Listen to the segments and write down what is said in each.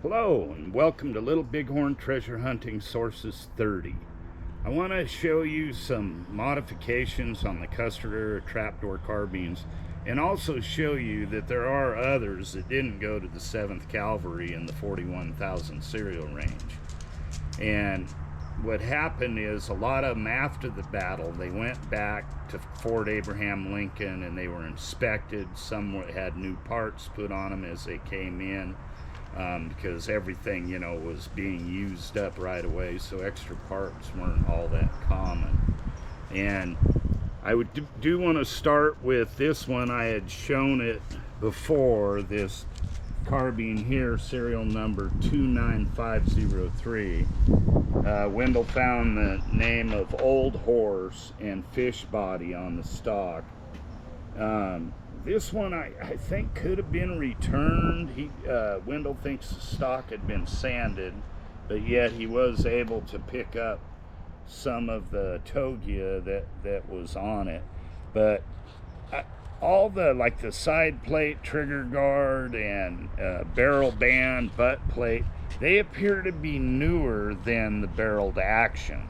Hello and welcome to Little Bighorn Treasure Hunting Sources 30. I want to show you some modifications on the Custer trapdoor carbines and also show you that there are others that didn't go to the 7th Cavalry in the 41,000 serial range. And what happened is a lot of them after the battle, they went back to Fort Abraham Lincoln and they were inspected. Some had new parts put on them as they came in. Because everything, was being used up right away, so extra parts weren't all that common. And I do want to start with this one. I had shown it before, this carbine here, serial number 29503. Wendell found the name of Old Horse and Fish Body on the stock. This one I think could have been returned. Wendell thinks the stock had been sanded, but yet he was able to pick up some of the togia that was on it. But all the, like the side plate, trigger guard, and barrel band, butt plate, they appear to be newer than the barreled action.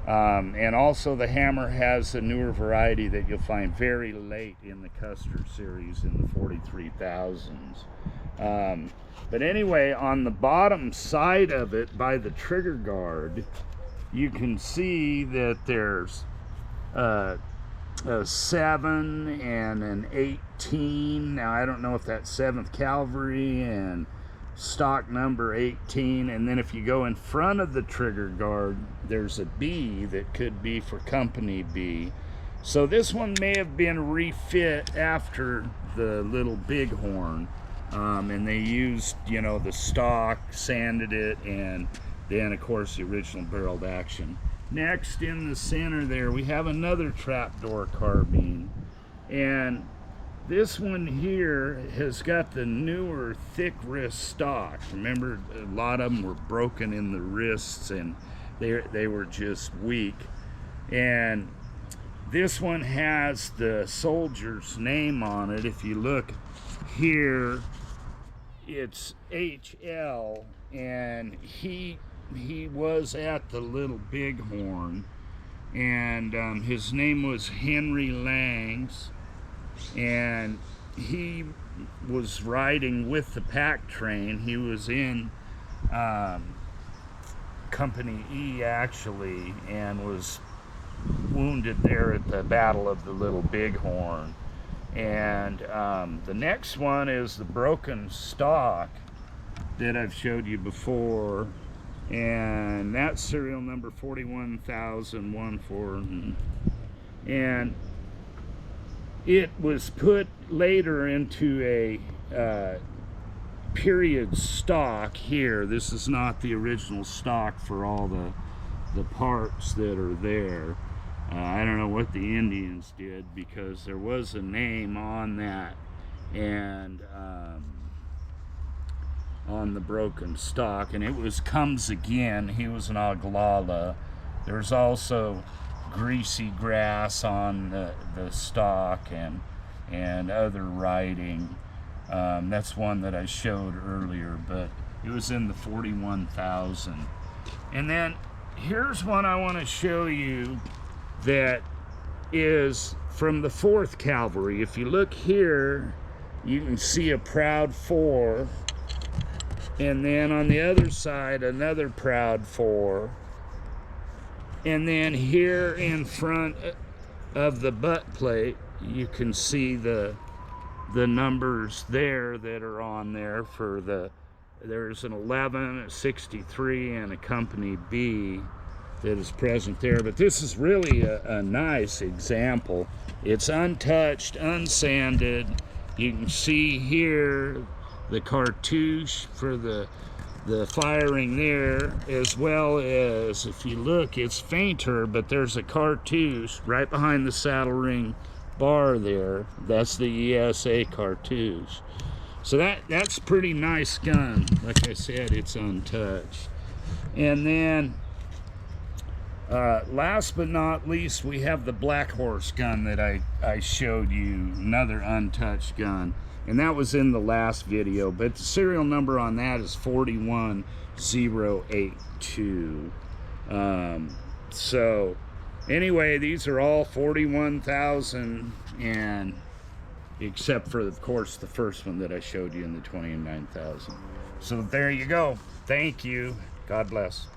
And also the hammer has a newer variety that you'll find very late in the Custer series in the 43,000s. But anyway, on the bottom side of it by the trigger guard, you can see that there's a 7 and an 18. Now I don't know if that's 7th Cavalry and stock number 18, and then if you go in front of the trigger guard, there's a B that could be for company B. So this one may have been refit after the Little Bighorn, and they used, the stock, sanded it, and then of course the original barreled action. Next, in the center there, we have another trapdoor carbine, and this one here has got the newer thick wrist stock. Remember, a lot of them were broken in the wrists and they were just weak. And this one has the soldier's name on it. If you look here, it's HL, and he was at the Little Bighorn, and his name was Henry Langs. And he was riding with the pack train. He was in Company E actually, and was wounded there at the Battle of the Little Bighorn. And the next one is the broken stock that I've showed you before, and that's serial number 41,014. And it was put later into a period stock here. This is not the original stock for all the parts that are there. I don't know what the Indians did, because there was a name on that, and on the broken stock, and it was Comes Again. He was an Oglala. There's also Greasy Grass on the stock, and other writing. That's one that I showed earlier, but it was in the 41,000. And then here's one I want to show you that is from the 4th Cavalry. If you look here, you can see a Proud 4, and then on the other side another Proud 4. And then here in front of the butt plate, you can see the numbers there that are on there for there's an 11, a 63, and a Company B that is present there. But this is really a nice example. It's untouched, unsanded. You can see here the cartouche for the firing there, as well as, if you look, it's fainter, but there's a cartouche right behind the saddle ring bar there. That's the ESA cartouche. So that's pretty nice gun. Like I said, it's untouched. And then last but not least, we have the Black Horse gun that I showed you, another untouched gun. and that was in the last video, but the serial number on that is 41082. So anyway, these are all 41,000, and except for, of course, the first one that I showed you in the 29,000. So there you go. Thank you. God bless.